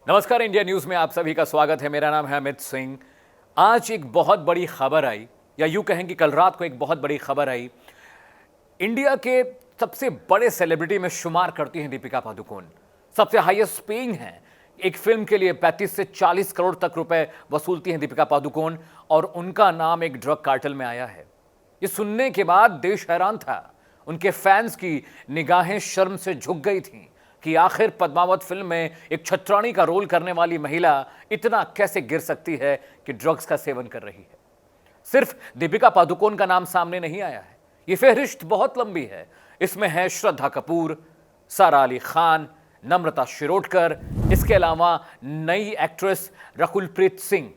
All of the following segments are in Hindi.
नमस्कार, इंडिया न्यूज में आप सभी का स्वागत है। मेरा नाम है अमित सिंह। आज एक बहुत बड़ी खबर आई, या यूं कहें कि कल रात को एक बहुत बड़ी खबर आई। इंडिया के सबसे बड़े सेलिब्रिटी में शुमार करती हैं दीपिका पादुकोण। सबसे हाईएस्ट पेइंग हैं। एक फिल्म के लिए 35 से 40 करोड़ तक रुपए वसूलती हैं दीपिका पादुकोण, और उनका नाम एक ड्रग कार्टेल में आया है। ये सुनने के बाद देश हैरान था। उनके फैंस की निगाहें शर्म से झुक गई थीं कि आखिर पद्मावत फिल्म में एक छत्राणी का रोल करने वाली महिला इतना कैसे गिर सकती है कि ड्रग्स का सेवन कर रही है। सिर्फ दीपिका पादुकोण का नाम सामने नहीं आया है, ये फहरिस्त बहुत लंबी है। इसमें है श्रद्धा कपूर, सारा अली खान, नम्रता शिरोडकर, इसके अलावा नई एक्ट्रेस रकुलप्रीत सिंह।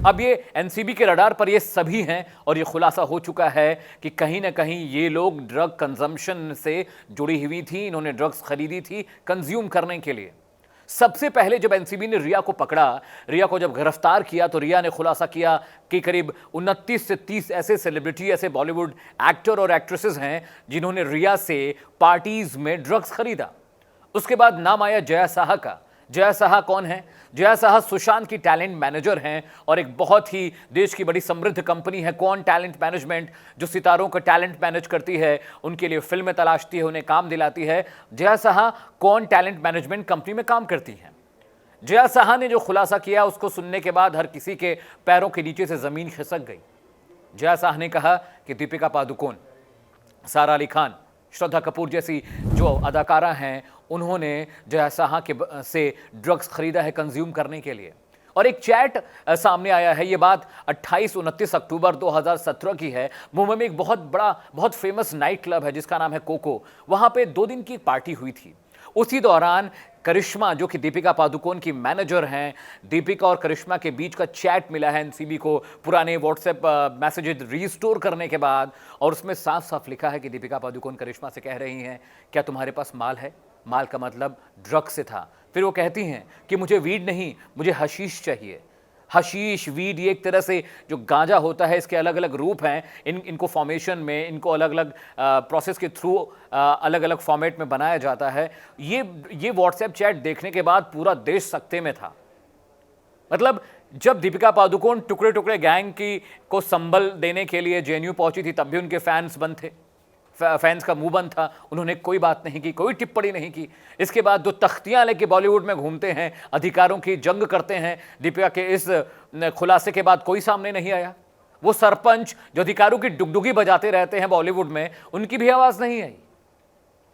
अब ये एनसीबी के रडार पर ये सभी हैं, और ये खुलासा हो चुका है कि कहीं ना कहीं ये लोग ड्रग कंजम्पशन से जुड़ी हुई थी। इन्होंने ड्रग्स खरीदी थी कंज्यूम करने के लिए। सबसे पहले जब एनसीबी ने रिया को पकड़ा, रिया को जब गिरफ्तार किया, तो रिया ने खुलासा किया कि करीब 29 से 30 ऐसे सेलिब्रिटी, ऐसे बॉलीवुड एक्टर और एक्ट्रेसेस हैं जिन्होंने रिया से पार्टीज में ड्रग्स खरीदा। उसके बाद नाम आया जया साहा का। जया साहा कौन है? जया साहा सुशांत की टैलेंट मैनेजर हैं, और एक बहुत ही देश की बड़ी समृद्ध कंपनी है कौन टैलेंट मैनेजमेंट, जो सितारों का टैलेंट मैनेज करती है, उनके लिए फिल्में तलाशती है, उन्हें काम दिलाती है। जया साहा कौन टैलेंट मैनेजमेंट कंपनी में काम करती हैं। जया साहा ने जो खुलासा किया, उसको सुनने के बाद हर किसी के पैरों के नीचे से जमीन खिसक गई। जया साहा ने कहा कि दीपिका पादुकोण, सारा अली खान, श्रद्धा कपूर जैसी जो अदाकारा हैं, उन्होंने जया साहा के से ड्रग्स खरीदा है कंज्यूम करने के लिए। और एक चैट सामने आया है। ये बात 28-29 अक्टूबर 2017 की है। मुंबई में एक बहुत फेमस नाइट क्लब है जिसका नाम है कोको। वहां पे 2 दिन की एक पार्टी हुई थी। उसी दौरान करिश्मा, जो कि दीपिका पादुकोण की मैनेजर हैं, दीपिका और करिश्मा के बीच का चैट मिला है एनसीबी को, पुराने व्हाट्सएप मैसेजेस रिस्टोर करने के बाद, और उसमें साफ साफ लिखा है कि दीपिका पादुकोण करिश्मा से कह रही हैं, क्या तुम्हारे पास माल है? माल का मतलब ड्रग्स से था। फिर वो कहती हैं कि मुझे वीड नहीं, मुझे हशीश चाहिए। हशीश, वीड, ये एक तरह से जो गांजा होता है, इसके अलग अलग रूप हैं। इनको फॉर्मेशन में, इनको अलग अलग प्रोसेस के थ्रू अलग अलग फॉर्मेट में बनाया जाता है। ये व्हाट्सएप चैट देखने के बाद पूरा देश सकते में था। मतलब जब दीपिका पादुकोण टुकड़े टुकड़े गैंग को संबल देने के लिए जेएनयू पहुंची थी, तब भी उनके फैंस बंद थे, फैंस का मुंह बंद था। उन्होंने कोई बात नहीं की, कोई टिप्पणी नहीं की। इसके बाद जो तख्तियां लेके बॉलीवुड में घूमते हैं, अधिकारों की जंग करते हैं, दीपिका के इस खुलासे के बाद कोई सामने नहीं आया। वो सरपंच जो अधिकारों की डुगडुगी बजाते रहते हैं बॉलीवुड में, उनकी भी आवाज नहीं आई।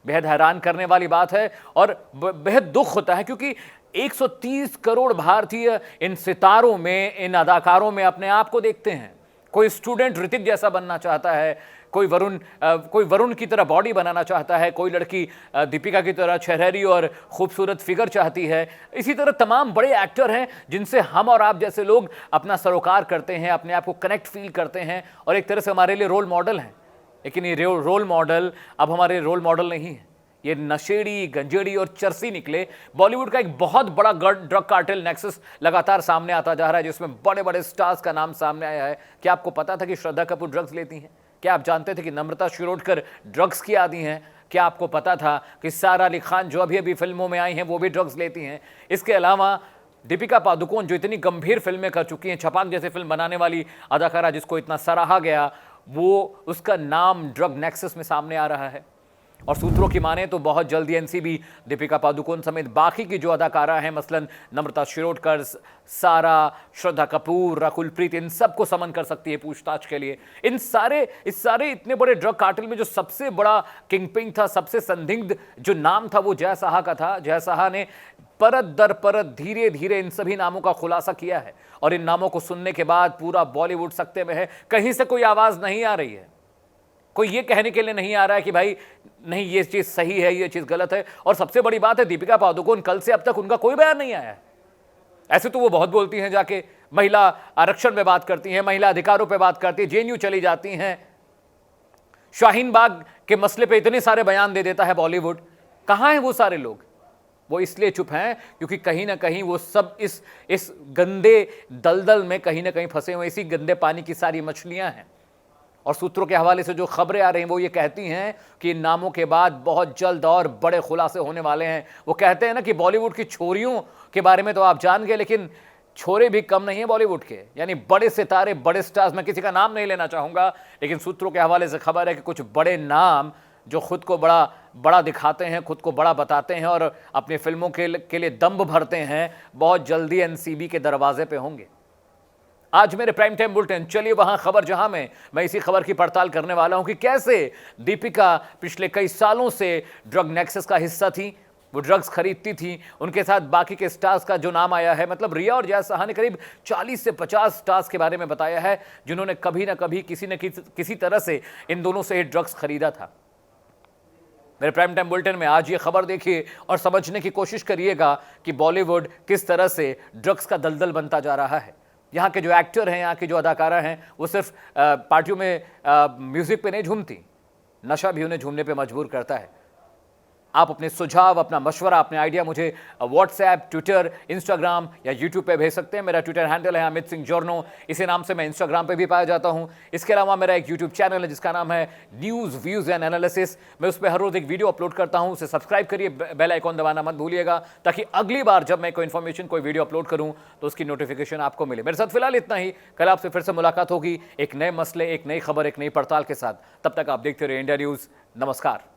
बेहद हैरान करने वाली बात है, और बेहद दुख होता है, क्योंकि 130 करोड़ भारतीय इन सितारों में, इन अदाकारों में अपने आप को देखते हैं। कोई स्टूडेंट ऋतिक जैसा बनना चाहता है, कोई वरुण की तरह बॉडी बनाना चाहता है, कोई लड़की दीपिका की तरह छरहरी और खूबसूरत फिगर चाहती है। इसी तरह तमाम बड़े एक्टर हैं जिनसे हम और आप जैसे लोग अपना सरोकार करते हैं, अपने आप को कनेक्ट फील करते हैं, और एक तरह से हमारे लिए रोल मॉडल हैं। लेकिन ये रोल मॉडल अब हमारे रोल मॉडल नहीं है। ये नशेड़ी, गंजेड़ी और चरसी निकले। बॉलीवुड का एक बहुत बड़ा ड्रग कार्टेल नेक्सस लगातार सामने आता जा रहा है, जिसमें बड़े बड़े स्टार्स का नाम सामने आया है। क्या आपको पता था कि श्रद्धा कपूर ड्रग्स लेती हैं? क्या आप जानते थे कि नम्रता शिरोडकर ड्रग्स की आदी हैं? क्या आपको पता था कि सारा अली खान, जो अभी अभी फिल्मों में आई हैं, वो भी ड्रग्स लेती हैं? इसके अलावा दीपिका पादुकोण, जो इतनी गंभीर फिल्में कर चुकी हैं, छपाक जैसे फिल्म बनाने वाली अदाकारा जिसको इतना सराहा गया, वो उसका नाम ड्रग नेक्सस में सामने आ रहा है। और सूत्रों की माने तो बहुत जल्दी एनसीबी दीपिका पादुकोण समेत बाकी की जो अदाकारा हैं, मसलन नम्रता शिरोडकर, सारा, श्रद्धा कपूर, रकुलप्रीत, इन सबको समन कर सकती है पूछताछ के लिए। इस सारे इतने बड़े ड्रग कार्टेल में जो सबसे बड़ा किंगपिन था, सबसे संदिग्ध जो नाम था, वो जया साहा का था। जया साहा ने परत दर परत, धीरे धीरे इन सभी नामों का खुलासा किया है, और इन नामों को सुनने के बाद पूरा बॉलीवुड सकते में है। कहीं से कोई आवाज नहीं आ रही है, कोई ये कहने के लिए नहीं आ रहा है कि भाई नहीं, ये चीज सही है, ये चीज गलत है। और सबसे बड़ी बात है, दीपिका पादुकोण, कल से अब तक उनका कोई बयान नहीं आया है। ऐसे तो वो बहुत बोलती हैं, जाके महिला आरक्षण पे बात करती हैं, महिला अधिकारों पे बात करती हैं, जेएनयू चली जाती हैं, शाहीन बाग के मसले पे इतने सारे बयान दे देता है बॉलीवुड। कहां हैं वो सारे लोग? वो इसलिए चुप हैं क्योंकि कहीं ना कहीं वो सब इस गंदे दलदल में कहीं ना कहीं फंसे हुए, इसी गंदे पानी की सारी मछलियां हैं। और सूत्रों के हवाले से जो खबरें आ रही हैं वो ये कहती हैं कि इन नामों के बाद बहुत जल्द और बड़े खुलासे होने वाले हैं। वो कहते हैं ना कि बॉलीवुड की छोरियों के बारे में तो आप जान गए, लेकिन छोरे भी कम नहीं है बॉलीवुड के, यानी बड़े सितारे, बड़े स्टार्स, मैं किसी का नाम नहीं लेना चाहूंगा, लेकिन सूत्रों के हवाले से खबर है कि कुछ बड़े नाम जो खुद को बड़ा बड़ा दिखाते हैं, खुद को बड़ा बताते हैं और अपनी फिल्मों के लिए दम भरते हैं, बहुत जल्दी एनसीबी के दरवाजे पे होंगे। आज मेरे प्राइम टाइम बुलेटिन, चलिए वहां खबर जहां में मैं इसी खबर की पड़ताल करने वाला हूं कि कैसे दीपिका पिछले कई सालों से ड्रग नेक्सस का हिस्सा थी, वो ड्रग्स खरीदती थी, उनके साथ बाकी के स्टार्स का जो नाम आया है, मतलब रिया और जय साहा ने करीब 40 से 50 स्टार्स के बारे में बताया है जिन्होंने कभी ना कभी किसी न किसी तरह से इन दोनों से ही ड्रग्स खरीदा था। मेरे प्राइम टाइम बुलेटिन में आज ये खबर देखिए और समझने की कोशिश करिएगा कि बॉलीवुड किस तरह से ड्रग्स का दलदल बनता जा रहा है। यहाँ के जो एक्टर हैं, यहाँ की जो अदाकारा हैं, वो सिर्फ पार्टियों में म्यूजिक पे नहीं झूमती, नशा भी उन्हें झूमने पे मजबूर करता है। आप अपने सुझाव, अपना मशवरा, अपने आइडिया मुझे व्हाट्सएप, ट्विटर, इंस्टाग्राम या यूट्यूब पे भेज सकते हैं। मेरा ट्विटर हैंडल है अमित सिंह जॉर्नो, इसी नाम से मैं इंस्टाग्राम पे भी पाया जाता हूं। इसके अलावा मेरा एक यूट्यूब चैनल है जिसका नाम है न्यूज़ व्यूज़ एंड एनालिसिस। मैं उस पर हर रोज़ एक वीडियो अपलोड करता हूं, उसे सब्सक्राइब करिए, बेल आइकॉन दबाना मत भूलिएगा, ताकि अगली बार जब मैं कोई इन्फॉर्मेशन, कोई वीडियो अपलोड करूँ तो उसकी नोटिफिकेशन आपको मिले। मेरे साथ फिलहाल इतना ही, कल आपसे फिर से मुलाकात होगी एक नए मसले, एक नई खबर, एक नई पड़ताल के साथ। तब तक आप देखते रहिए इंडिया न्यूज़। नमस्कार।